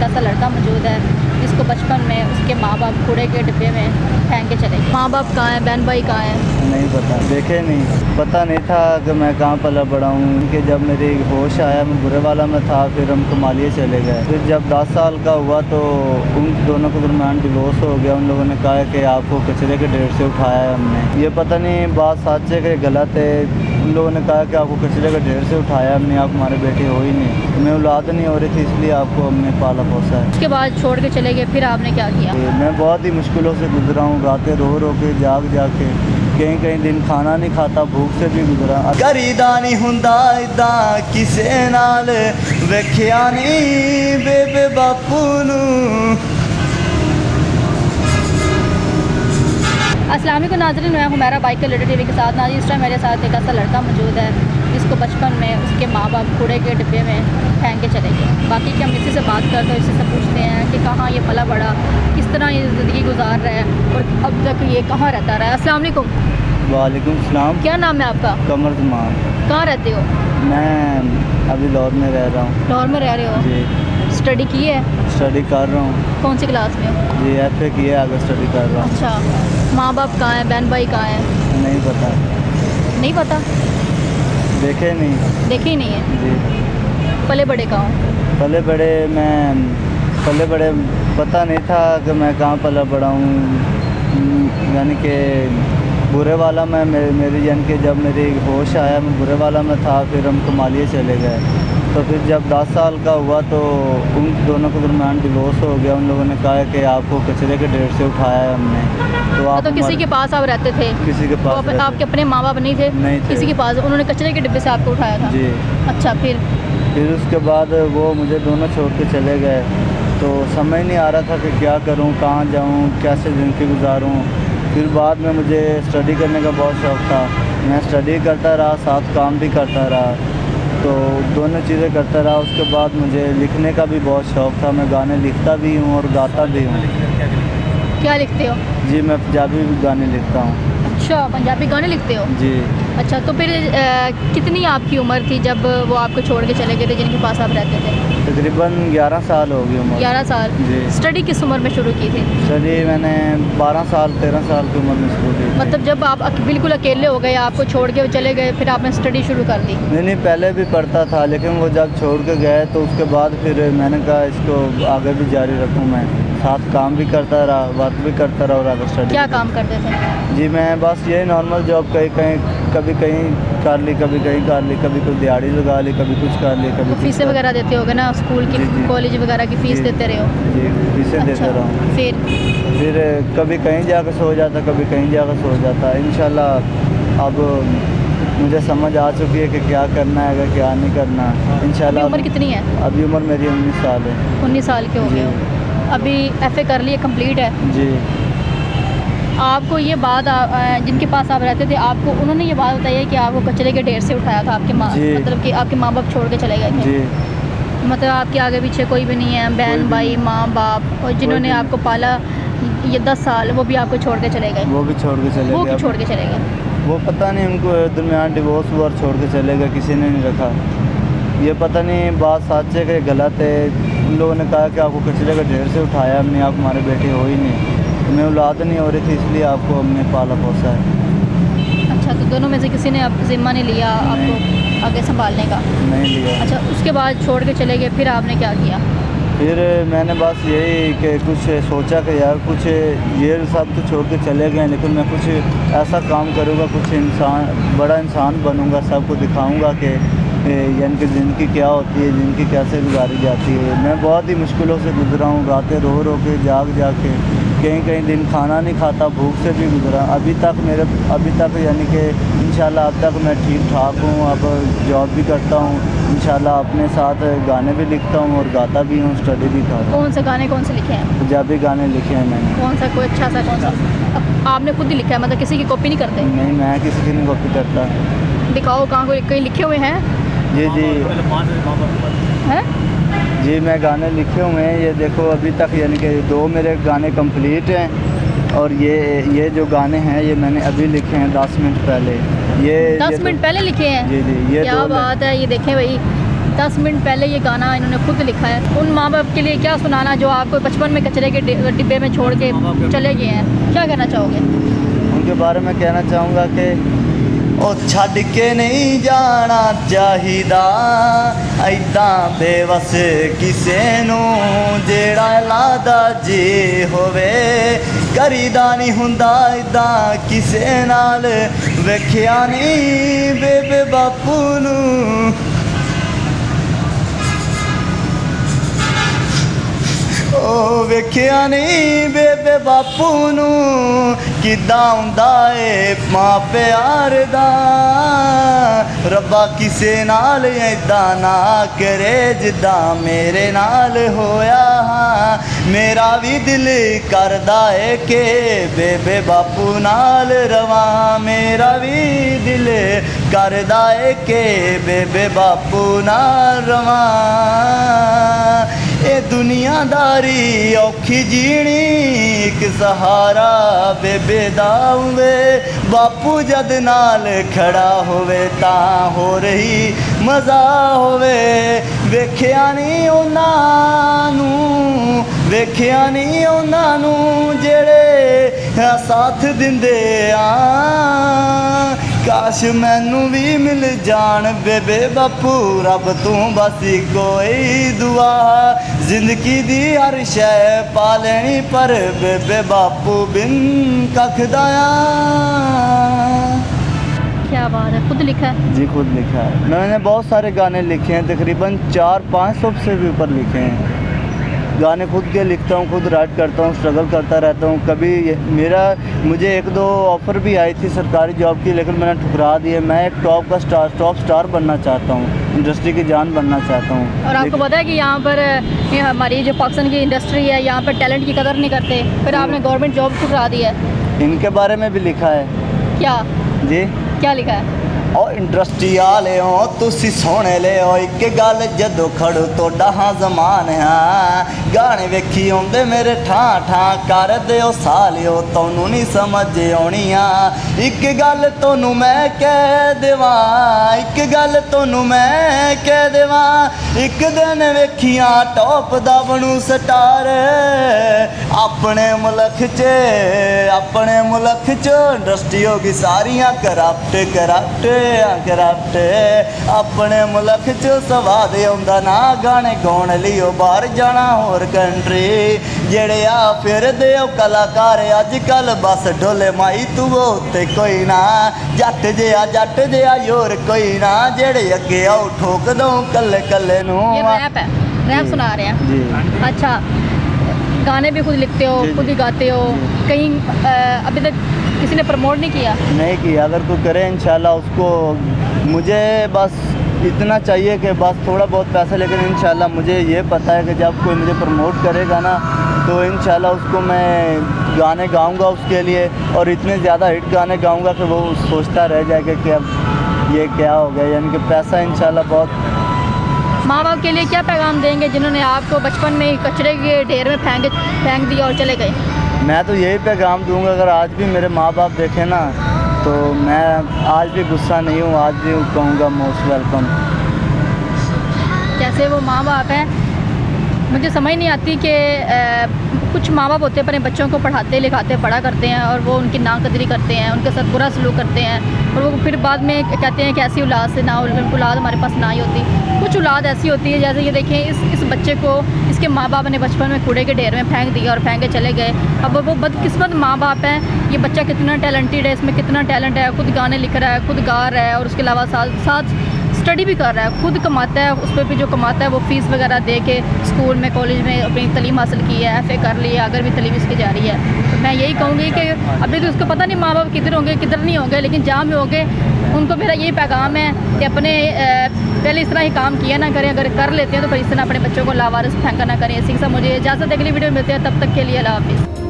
ऐसा लड़का मौजूद है जिसको बचपन में उसके माँ बाप कूड़े के डिब्बे में फेंक के चले गए। माँ बाप कहाँ हैं, बहन भाई कहाँ हैं? नहीं पता, देखे नहीं, पता नहीं था कि मैं कहाँ पला बड़ा हूँ। कि जब मेरी होश आया मैं बुरे वाला में था, फिर हम कमालिए चले गए। फिर जब 10 साल का हुआ तो उन दोनों के दरमियान डिवोर्स हो गया। उन लोगों ने कहा कि आपको कचरे के ढेर से उठाया है हमने। ये पता नहीं बात सच है कि गलत है। उन लोगों ने कहा कि आपको कचरे के ढेर से उठाया हमने, आप हमारे बेटे हो ही नहीं। मैं औलाद नहीं हो रही थी, इसलिए आपको हमने पाला पोसा है। उसके बाद छोड़ के चले गए, फिर आपने क्या किया? मैं बहुत ही मुश्किलों से गुजरा हूँ, रातें रो रो के जाग के, कहीं कहीं दिन खाना नहीं खाता, भूख से भी गुजरा। करीदा नहीं हुंदा इदा किसे नाल वेखिया नहीं बेबे बापू नू। अस्सलाम वालेकुम नाज़रीन, मैं हुमैरा बाइक के लेटर टीवी के साथ। नाज़रीन, इस टाइम मेरे साथ एक ऐसा लड़का मौजूद है जिसको बचपन में उसके माँ बाप कूड़े के डिब्बे में फेंक के चले गए। बाकी कि हम इसी से बात करते हैं, इसी से पूछते हैं कि कहाँ ये पला बड़ा, किस तरह ये ज़िंदगी गुजार रहा है और अब तक ये कहाँ रहता रहा है। अस्सलाम वालेकुम। वालेकुम सलाम। क्या नाम है आपका? कमर जमान। कहाँ रहते हो? मैं अभी लाहौर में रह रहा हूँ। लाहौर में रह रहे हो? जी। स्टडी की है? स्टडी कर रहा हूँ। कौन सी क्लास में हो? जी FA की है, आगे स्टडी कर रहा हूँ। अच्छा, माँ बाप कहाँ हैं, बहन भाई कहाँ हैं? नहीं पता। नहीं पता? देखे नहीं। देखे ही नहीं है? जी। पले बड़े कहाँ हो? पले बड़े पता नहीं था कि मैं कहाँ पला बड़ा हूँ। यानी कि बुरे वाला में मेरी यानी कि जब मेरी होश आया मैं बुरे वाला में था, फिर हम कमालिए चले गए। तो फिर जब 10 साल का हुआ तो उन दोनों के दरमियान डिवोर्स हो गया। उन लोगों ने कहा कि आपको कचरे के ढेर से उठाया है हमने। तो आप तो किसी के पास आप रहते थे? किसी के पास तो आपके अपने माँ बाप नहीं थे? नहीं थे। किसी के पास उन्होंने कचरे के डिब्बे से आपको उठाया था? जी। अच्छा, फिर उसके बाद वो मुझे दोनों छोड़ के चले गए। तो समझ नहीं आ रहा था कि क्या करूं, कहाँ जाऊं, कैसे ज़िंदगी गुजारूं। फिर बाद में मुझे स्टडी करने का बहुत शौक़ था। मैं स्टडी करता रहा, साथ काम भी करता रहा, तो दोनों चीज़ें करता रहा। उसके बाद मुझे लिखने का भी बहुत शौक़ था। मैं गाने लिखता भी हूँ और गाता भी हूँ। क्या लिखते हो? जी, मैं पंजाबी गाने लिखता हूँ। अच्छा, पंजाबी गाने लिखते हो? जी। अच्छा, तो फिर कितनी आपकी उम्र थी जब वो आपको छोड़ के चले गए थे जिनके पास आप रहते थे? तकरीबन 11 साल हो गई उम्र। 11 साल? जी। स्टडी किस उम्र में शुरू की थी? स्टडी मैंने 12 साल 13 साल की उम्र में शुरू की थी। मतलब जब आप बिल्कुल अकेले हो गए, आपको छोड़ के चले गए, फिर आपने स्टडी शुरू कर दी? नहीं, पहले भी पढ़ता था, लेकिन वो जब छोड़ के गए तो उसके बाद फिर मैंने कहा इसको आगे भी जारी रखूँ। मैं साथ काम भी करता रहा, वर्क भी करता रहा और आगे स्टडी। क्या काम करते थे? जी, मैं बस यही नॉर्मल जॉब कभी कहीं कर ली, कभी कहीं कर ली, कभी कोई दिहाड़ी लगा ली, कभी कुछ कर ली, कभी फीसें वगैरह देते होगे ना, स्कूल की, कॉलेज वगैरह की फ़ीस देते रहे हो? जी, फीसें देते रहा हूँ। फिर कभी कहीं जाकर सो जाता, कभी कहीं जाकर सो जाता। इंशाल्लाह अब मुझे समझ आ चुकी है कि क्या करना है, क्या नहीं करना। इंशाल्लाह। उम्र कितनी है? अभी उम्र मेरी 19 साल है। 19 साल के हो गए हो? अभी FA कर लिए, कंप्लीट है? जी। आपको ये बात जिनके पास आप रहते थे, आपको उन्होंने ये बात बताई है कि आपको कचरे के ढेर से उठाया था आपके माँ, मतलब कि आपके माँ बाप छोड़ के चले गए थे? जी। मतलब आपके आगे पीछे कोई भी नहीं है, बहन भाई, माँ बाप, और जिन्होंने आपको पाला ये 10 साल, वो भी आपको छोड़ के चले गए? वो भी छोड़ के चले गए। वो भी छोड़ के चले गए? वो पता नहीं उनको दरमियान डिवोर्स हुआ और छोड़ के चले गए, किसी ने नहीं रखा। ये पता नहीं बात सच है कि गलत है। उन लोगों ने कहा कि आपको कचरे के ढेर से उठाया हमने, आप हमारे बेटे हो ही नहीं। मैं औलाद नहीं हो रही थी, इसलिए आपको हमने पाला पोसा है। अच्छा, तो दोनों में से किसी ने आपको ज़िम्मा नहीं लिया आपको आगे संभालने का? नहीं लिया। अच्छा, उसके बाद छोड़ के चले गए, फिर आपने क्या किया? फिर मैंने बस यही कि कुछ सोचा कि यार कुछ ये सब तो छोड़ के चले गए, लेकिन मैं कुछ ऐसा काम करूँगा, कुछ बड़ा इंसान बनूँगा, सबको दिखाऊँगा कि यानी कि ज़िंदगी क्या होती है, ज़िंदगी कैसे गुजारी जाती है। मैं बहुत ही मुश्किलों से गुजरा हूँ, रातें रो रो के जाग के, कहीं कहीं दिन खाना नहीं खाता, भूख से भी गुजरा। अभी तक यानी कि इंशाल्लाह अब तक मैं ठीक ठाक हूँ। अब जॉब भी करता हूँ, इंशाल्लाह अपने साथ गाने भी लिखता हूँ और गाता भी हूँ, स्टडी भी करता हूँ। कौन से गाने लिखे हैं? पंजाबी गाने लिखे हैं मैंने। कौन सा, कोई अच्छा सा कौन सा? आपने खुद ही लिखा है, मतलब किसी की कॉपी नहीं करते? नहीं, मैं किसी की नहीं कॉपी करता। दिखाओ, कहाँ कोई कहीं लिखे हुए हैं? जी। हैं? जी, मैं गाने लिखे हुए हैं, ये देखो अभी तक यानी कि 2 मेरे गाने कंप्लीट हैं और ये जो गाने हैं ये मैंने अभी लिखे हैं 10 मिनट पहले। ये 10 मिनट पहले लिखे हैं? जी। ये क्या बात है, ये देखें भाई, 10 मिनट पहले ये गाना इन्होंने खुद लिखा है। उन माँ बाप के लिए क्या सुनाना जो आपको बचपन में कचरे के डिब्बे में छोड़ के चले गए हैं, क्या कहना चाहोगे? उनके बारे में कहना चाहूँगा कि ओ छड़ के नहीं जाना चाहिदा ऐदा बेवस किसे नूं जेड़ा लादा जी होवे करीदा नहीं हुंदा ऐदा किसे नाल वेखिया नहीं बेबे बापू नूं ओ वेखिया नहीं बेबे बापू नूं किद्दां हुंदा ए मां प्यार दा रब्बा किसे नाल ऐदां ना करे जिद्दां मेरे नाल होया मेरा भी दिल करदा है कि बेबे बापू नाल रवां मेरा भी दिल करदा है कि बेबे बापू नाल रवां ए दुनियादारी औखी जीनी एक सहारा बेबे दा होवे बापू जद नाल खड़ा होवे तां हो रही मज़ा होवे वेखिया नहीं उन्हां नूं वेखिया नहीं उन्हां नूं जेड़े साथ दिंदे आ काश मैनू भी मिल जान बेबे बापू रब तू बस कोई दुआ जिंदगी दी हर शै पा लेनी पर बेबे बापू बिन कख दाया। क्या बात है, खुद लिखा है? जी खुद लिखा है। मैंने बहुत सारे गाने लिखे हैं, तकरीबन 400-500 से भी ऊपर लिखे हैं। गाने खुद के लिखता हूँ, खुद राइट करता हूँ, स्ट्रगल करता रहता हूँ। कभी मुझे 1-2 ऑफ़र भी आई थी सरकारी जॉब की, लेकिन मैंने ठुकरा दिए। मैं एक टॉप स्टार बनना चाहता हूँ, इंडस्ट्री की जान बनना चाहता हूँ। और आपको पता है कि यहाँ पर हमारी जो पाकिस्तान की इंडस्ट्री है, यहाँ पर टैलेंट की कदर नहीं करते, फिर आपने गवर्नमेंट जॉब ठुकरा दी है। इनके बारे में भी लिखा है। क्या जी क्या लिखा है? ओ इंडस्ट्री आले हो तुसी सोने ले हो एक गल जदों खड़ो तोड़ा हाँ जमान है गाने वेखी आउंदे मेरे ठां ठां कर दिओ सालिओ तोनू नहीं समझ आउणी एक गल तोनू मैं कह देवां एक गल तोनू मैं कह देवां एक दिन वेखियां टॉप दा बनू स्टार अपने मुल्क च इंडस्ट्री होगी सारियां करप्ट अपने मुल्क च स्वाद आउंदा ना गाने गाउण लियो बाहर जाना होर कंट्री जेड़े आ फिरदे ओ कलाकार अजकल बस ढोले माई तू उत्ते कोई ना जट जिहा योर कोई ना जेड़े अगे आओ ठोक दो कल्ले कल्ले नू। ये रैप है, रैप सुना रहे हैं जी। अच्छा, गाने भी खुद लिखते हो, खुद ही गाते हो, कहीं अभी तक किसी ने प्रमोट नहीं किया? नहीं किया, अगर कोई करे इंशाल्लाह उसको मुझे बस इतना चाहिए कि बस थोड़ा बहुत पैसा, लेकिन इंशाल्लाह मुझे ये पता है कि जब कोई मुझे प्रमोट करेगा ना तो इंशाल्लाह उसको मैं गाने गाऊंगा उसके लिए और इतने ज़्यादा हिट गाने गाऊंगा कि वो सोचता रह जाएगा कि अब ये क्या हो गया, यानी कि पैसा इंशाल्लाह बहुत। माँ बाप के लिए क्या पैगाम देंगे जिन्होंने आपको बचपन में कचरे के ढेर में फेंक दिया और चले गए? मैं तो यही पैगाम दूंगा, अगर आज भी मेरे माँ बाप देखें ना तो मैं आज भी गुस्सा नहीं हूँ, आज भी कहूँगा मोस्ट वेलकम। जैसे वो माँ बाप हैं, मुझे समझ नहीं आती कि कुछ माँ बाप होते हैं अपने बच्चों को पढ़ाते लिखाते पढ़ा करते हैं और वो उनकी नाकदरी करते हैं, उनके साथ बुरा सलूक करते हैं और वो फिर बाद में कहते हैं कि ऐसी औलाद से ना औलाद हमारे पास ना ही होती। कुछ औलाद ऐसी होती है, जैसे ये देखें इस बच्चे को इसके माँ बाप ने बचपन में कूड़े के ढेर में फेंक दिया और फेंक के चले गए। अब वो बदकिस्मत माँ बाप हैं, ये बच्चा कितना टैलेंटेड है, इसमें कितना टैलेंट है, खुद गाने लिख रहा है, खुद गा रहा है और उसके अलावा साथ स्टडी भी कर रहा है, खुद कमाता है, उस पर भी जो कमाता है वो फ़ीस वगैरह दे के स्कूल में कॉलेज में अपनी तालीम हासिल की है, FA कर ली है, अगर भी तालीम इसकी जारी है। तो मैं यही कहूँगी कि अभी तो उसको पता नहीं माँ बाप किधर होंगे किधर नहीं होंगे, लेकिन जहाँ भी होंगे उनको मेरा यही पैगाम है कि अपने पहले इस तरह ही काम किया ना करें, अगर कर लेते हैं तो फिर इस तरह अपने बच्चों को लावारिस फेंका ना करें। इसी के साथ मुझे इजाज़त, अगली वीडियो में मिलते हैं, तब तक के लिए अल्लाह हाफ़िज़।